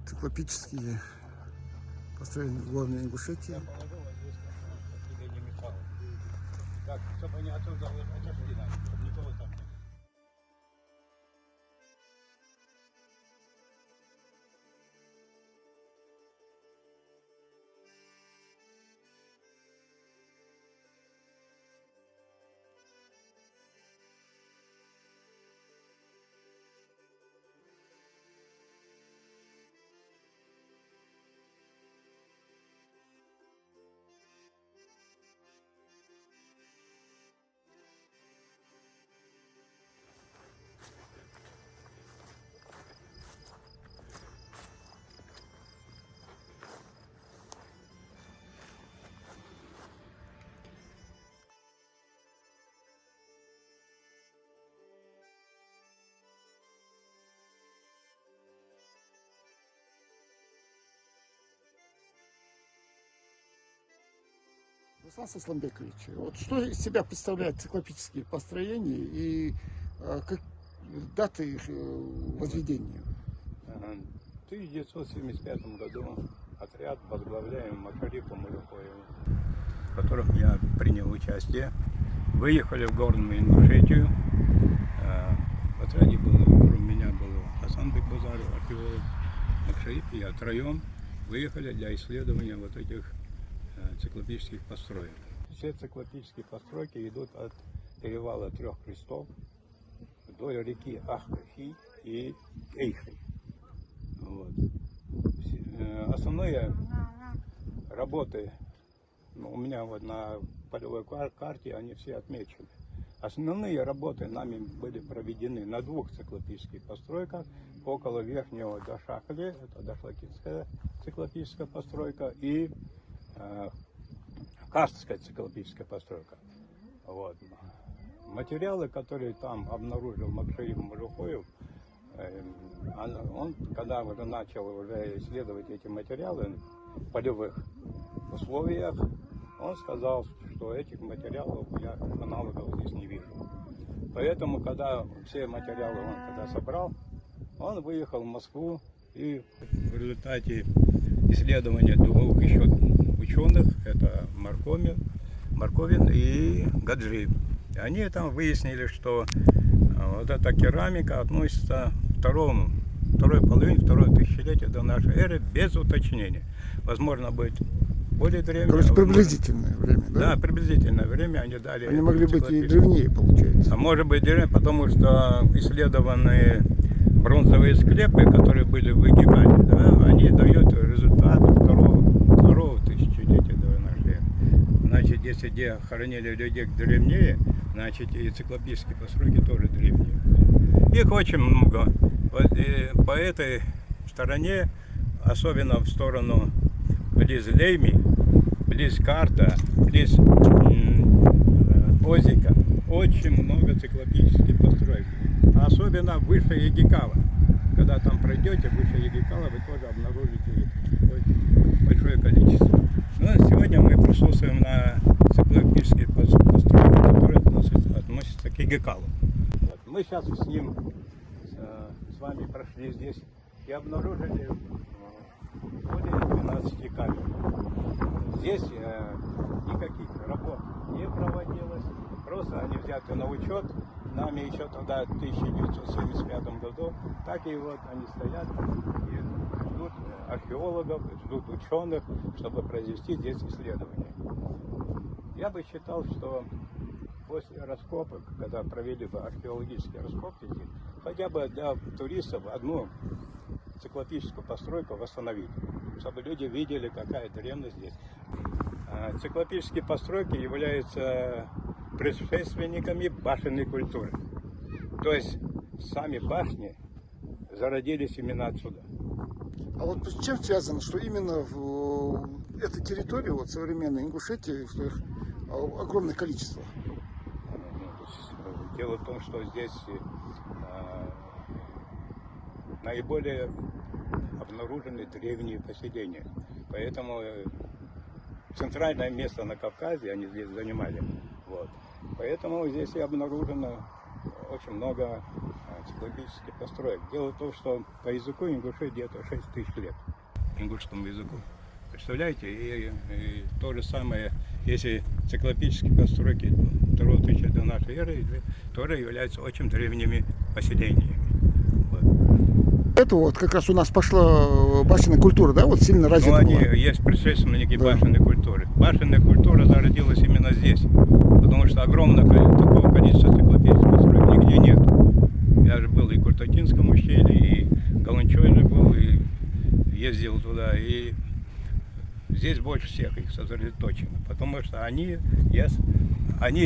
циклопические построения в главной Ингушетии. Так, чтобы они отсюда отошли, чтобы никого там не было. Руслан Сасламбекович, вот что из себя представляют циклопические построения и как даты их возведения? В 1975 году отряд, возглавляемый Макарипом Мужухоевым, в котором я принял участие, выехали в Горную Ингушетию. В отряде кроме меня был Хасан Бекбазаров, археолог, Макшаип и я втроем выехали для исследования вот этих циклопических построек. Все циклопические постройки идут от перевала Трех Крестов до реки Ахрахи и Эйхи. Вот. Основные работы, у меня вот на полевой карте они все отмечены. Основные работы нами были проведены на двух циклопических постройках около Верхнего Дашахли, это Дашлакитская циклопическая постройка, и Карстская циклопическая постройка. Вот. Материалы, которые там обнаружил Макшаип Мужухоев, он, когда уже начал уже исследовать эти материалы в полевых условиях, он сказал, что этих материалов я аналогов здесь не вижу. Поэтому, когда все материалы он когда собрал, он выехал в Москву, и в результате исследования двух еще ученых, это Марковин и Гаджиев, они там выяснили, что вот эта керамика относится к второй половине второго тысячелетия до нашей эры без уточнения. Возможно быть более древнее. То есть приблизительное время, да? Да, приблизительное время они дали. Они могли быть и древнее, получается. А может быть древнее, потому что исследованные бронзовые склепы, которые были в Египте, да, они дают результат второго тысячелетия до нашей эры. Значит, если где хоронили людей древнее, значит и циклопические постройки тоже древние. Их очень много. Вот, по этой стороне, особенно в сторону близ Лейми, близ Карта, близ Озика, очень много циклопических построек. Особенно выше Егикала. Когда там пройдете, выше Егикала, вы тоже обнаружите очень большое количество. Но сегодня мы присутствуем на циклопических постройках, которые относятся к Егикалу. Вот. Мы сейчас с ним, с вами прошли здесь и обнаружили более 12 камер. Здесь никаких работ не проводилось, просто они взяты на учет. Нами еще тогда, в 1975 году, так и вот они стоят и ждут археологов, ждут ученых, чтобы произвести здесь исследования. Я бы считал, что после раскопок, когда провели бы археологические раскопки здесь, хотя бы для туристов одну циклопическую постройку восстановить, чтобы люди видели, какая древность здесь. Циклопические постройки являются предшественниками башенной культуры. То есть сами башни зародились именно отсюда. А вот с чем связано, что именно в этой территории, вот современной Ингушетии, что их огромное количество? Дело в том, что здесь наиболее обнаружены древние поселения. Поэтому центральное место на Кавказе они здесь занимали. Вот. Поэтому здесь и обнаружено очень много циклопических построек. Дело в том, что по языку ингушей где-то 6 тысяч лет, ингушскому языку. Представляете, и то же самое, если циклопические постройки 2000 до нашей эры тоже являются очень древними поселениями. Вот. Это вот как раз у нас пошла башенная культура, да, вот сильно развита Но они была. есть предшественники Да. башенной культуры. Башенная культура зародилась именно здесь, потому что огромного такого количества циклопических построек нигде нет. Я же был и в Куртатинском ущелье, и в Галанчой же был, и ездил туда, и здесь больше всех их сосредоточено, потому что они,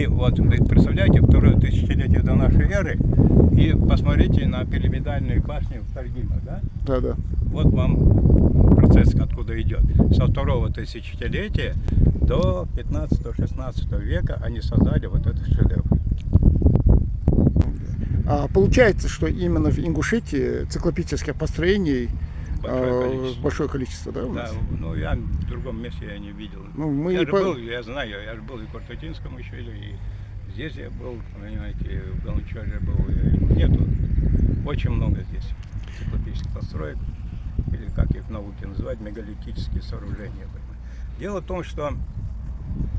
вот, представляете, второе тысячелетие до нашей эры, и посмотрите на пирамидальную башню в Тальгима, да? Да, да. Вот вам процесс откуда идет. Со второго тысячелетия до 15-16 века они создали вот этот шедевр. А получается, что именно в Ингушетии циклопических построений большое количество, да, у Да, нас? ну я в другом месте я не видел. Ну, мы Я и же по- был, я знаю, я же был и в Куртатинском ущелье, и здесь я был, понимаете, в Галанчоре был. Нету, очень много здесь циклопических построек, или как их в науке называют, мегалитические сооружения. Дело в том, что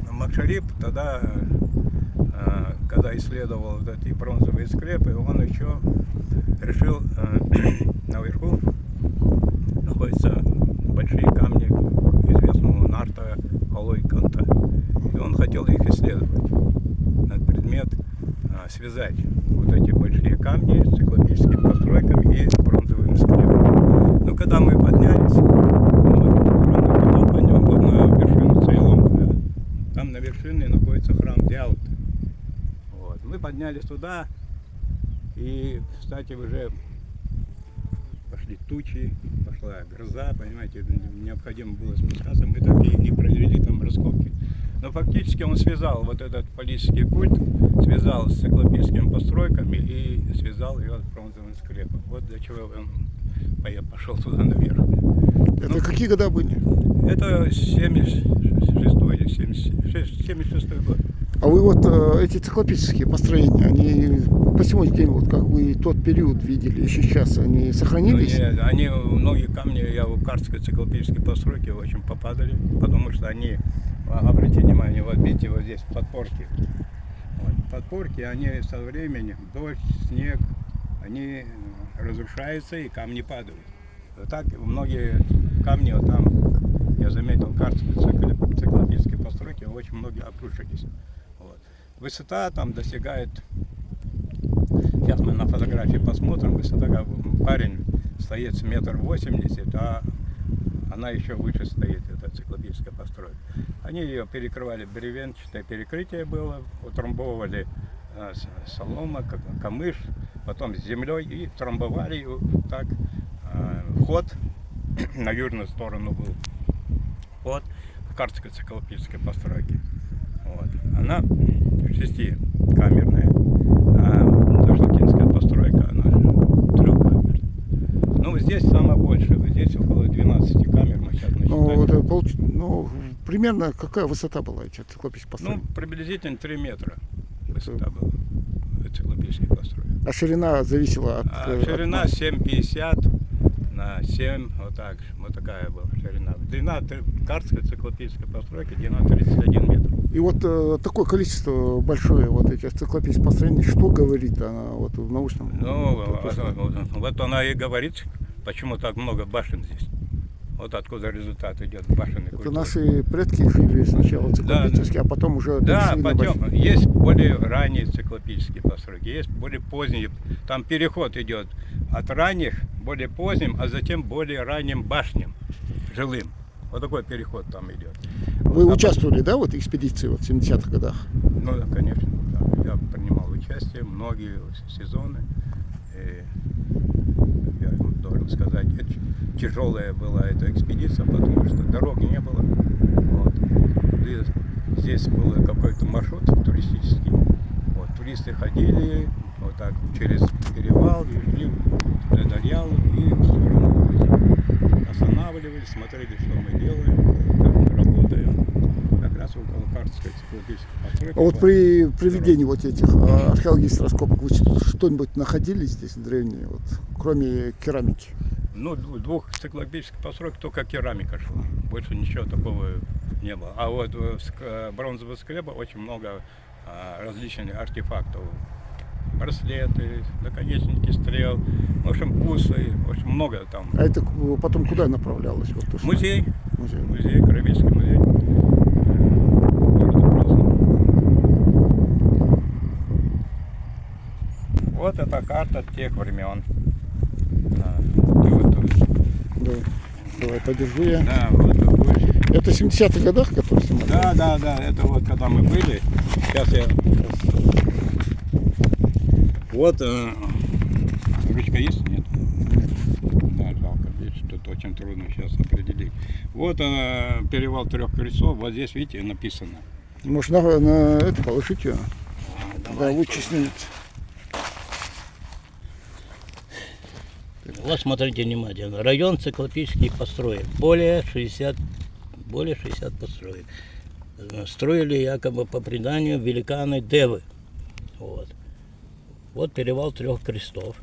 Макшарип тогда, когда исследовал вот эти бронзовые склепы, он еще решил наверху находятся большие камни известного Нарта Алойканта. И он хотел их исследовать на предмет связать вот эти большие камни с циклопическими постройками и бронзовым склепом. Но когда мы поднялись, поднял на вершину Цейлонга, да? Там на вершине находится храм Диалты. Вот. Мы поднялись туда, и, кстати, уже пошли тучи, пошла гроза, понимаете, необходимо было спускаться, мы так и не провели там раскопки. Но фактически он связал вот этот политический культ, связал с циклопическими постройками и связал ее с бронзовым склепом. Вот для чего он пошел туда наверх. Это какие года были? Это 76 или 76 год. А вы вот эти циклопические построения, они по сегодняшний день, вот как вы тот период видели, еще сейчас, они сохранились? Ну, нет, они, многие камни, я в карстской циклопической постройке очень попадали, потому что они, обратите внимание, вот видите, вот здесь подпорки. Вот, подпорки, они со временем, дождь, снег, они разрушаются и камни падают. Вот так многие камни, вот там, я заметил, карстской циклопической постройки, очень многие обрушились. Вот. Высота там достигает, сейчас мы на фотографии посмотрим, высота, как парень стоит с 1,80 м, а она еще выше стоит, эта циклопическая постройка. Они ее перекрывали, бревенчатое перекрытие было, утрамбовывали солома, камыш, потом с землей и трамбовали так. Вход на южную сторону был, вход в карстской циклопической постройке. Вот. Она шестикамерная, а Ташлакинская постройка, она трехкамерная. Ну, здесь самое большее, здесь около 12 камер мы сейчас насчитали. Ну, примерно какая высота была этих циклопических построек? Ну, приблизительно 3 метра высота была циклопических построек. А ширина зависела от... Ширина 7,50 на 7, вот такая была ширина. Длина карстской циклопической постройки, длина 31 метр. И вот такое количество большое вот этих циклопических построений, что говорит она вот в научном? Ну, вот она и говорит, почему так много башен здесь. Вот откуда результат идет башенной Это культуры. наши предки жили сначала циклопические, а потом уже Да, перешли на потом большие. есть более ранние циклопические постройки, есть более поздние. Там переход идет от ранних, более поздним, а затем более ранним башням, жилым. Вот такой переход там идет. Вы Вот, участвовали, да, вот экспедиции вот в 70-х годах? Ну да, конечно. Да. Я принимал участие многие сезоны. И я должен сказать, тяжелая была эта экспедиция, потому что дороги не было. Вот. И здесь был какой-то маршрут туристический. Вот. Туристы ходили вот так через перевал и шли до Дарьялы и в сторону улицы. Останавливались, смотрели, что мы делаем, как мы работаем. Как раз около Саратовской циклопической постройки. А вот при проведении вот этих археологических раскопок вы что-нибудь находили здесь древние, вот, кроме керамики? Ну, двух циклопических построек только керамика шла. Больше ничего такого не было. А вот в бронзового склепа очень много различных артефактов. Браслеты, наконечники стрел, в общем, бусы, в общем, много там. А это потом куда направлялось? Вот, то, что- Музей, Музей. музей, Кровецкий музей. Города Красного. Вот эта карта тех времен. Да, Да. Давай, подержу я. да, вот такой. Это 70-х годах, которые снимали? Да, это вот когда мы были. Сейчас я... Вот, ручка есть? Нет? Да, жалко, видишь, тут очень трудно сейчас определить. Вот перевал Трех Крестов, вот здесь, видите, написано. Может, на это положить ее? Да, лучше снять. Вот смотрите внимательно. Район циклопических построек. Более 60 построек. Строили якобы по преданию великаны Девы. Вот перевал Трех Крестов.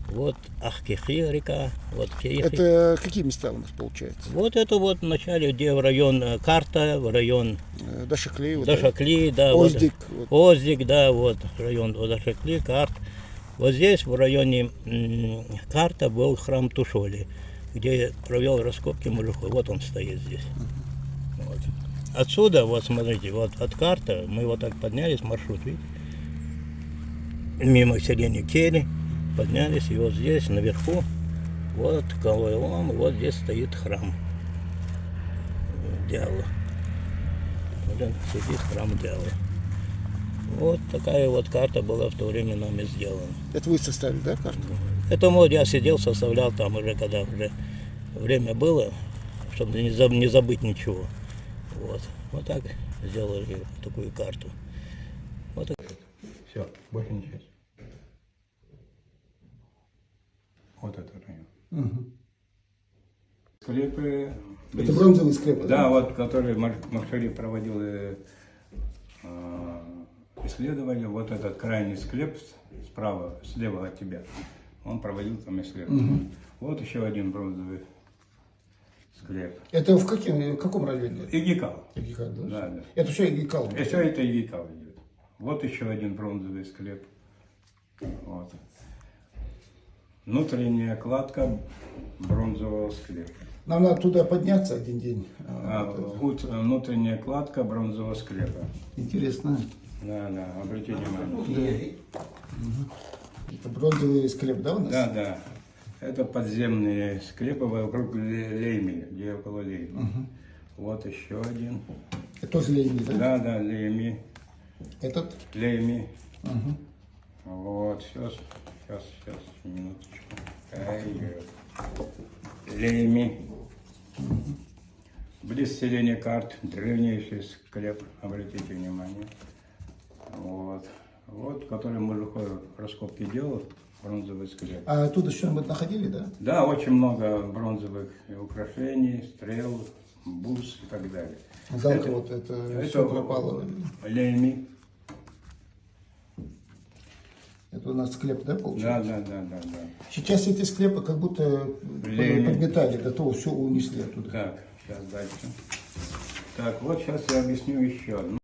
Вот Ахкихи река. Вот Кехи. Это какие места у нас получается? Вот это вот в начале, где в район Карта, в район Дашаклей. Вот, Дашакли, да. Оздик. Вот, Оздик, да, вот район Дашакли, Карт. Вот здесь, в районе Карта, был храм Тушоли, где я провел раскопки Мужухой. Вот он стоит здесь. Вот. Отсюда, вот смотрите, вот от Карта мы вот так поднялись, маршрут, видите? Мимо селения Кели, поднялись, и вот здесь, наверху, вот Калойлом, и вот здесь стоит храм Дялы. Вот он сидит, храм Дялы. Вот такая вот карта была в то время нами сделана. Это вы составили, да, карту? Это вот я сидел, составлял там уже, когда уже время было, чтобы не забыть ничего. Вот так сделали такую карту. Вот так. Все, больше ничего. Вот это район. Угу. Склепы. Это бронзовые склепы, Да, вот, которые Маршари проводил исследования. Вот этот крайний склеп справа, слева от тебя, он проводил там исследования. Вот еще один бронзовый склеп. Это в каком районе? Игикал. Игикал, да? Да. Это все Игикал? Все это Игикал идет. Вот еще один бронзовый склеп. Вот. Внутренняя кладка бронзового склепа. Нам надо туда подняться один день. Внутренняя кладка бронзового склепа. Интересно. Да, обратите внимание. Это бронзовый склеп, да, у нас? Да. Это подземные склепы вокруг Лейми, где около Лейми. Вот еще один. Это тоже Лейми, да? Да, Лейми. Этот? Лейми. Вот, сейчас, минуточку. Лейми. Близ селения Карт, древнейший склеп, обратите внимание. Вот, который Мужухой раскопки делал, бронзовый склеп. А оттуда что-нибудь находили, да? Да, очень много бронзовых украшений, стрел, бус и так далее. Жалко, вот это все пропало. Лейми. Это у нас склеп, да, получается? Да. Сейчас эти склепы как будто подметали, готово, все унесли оттуда. Так, сейчас дальше. Так, вот сейчас я объясню еще одну.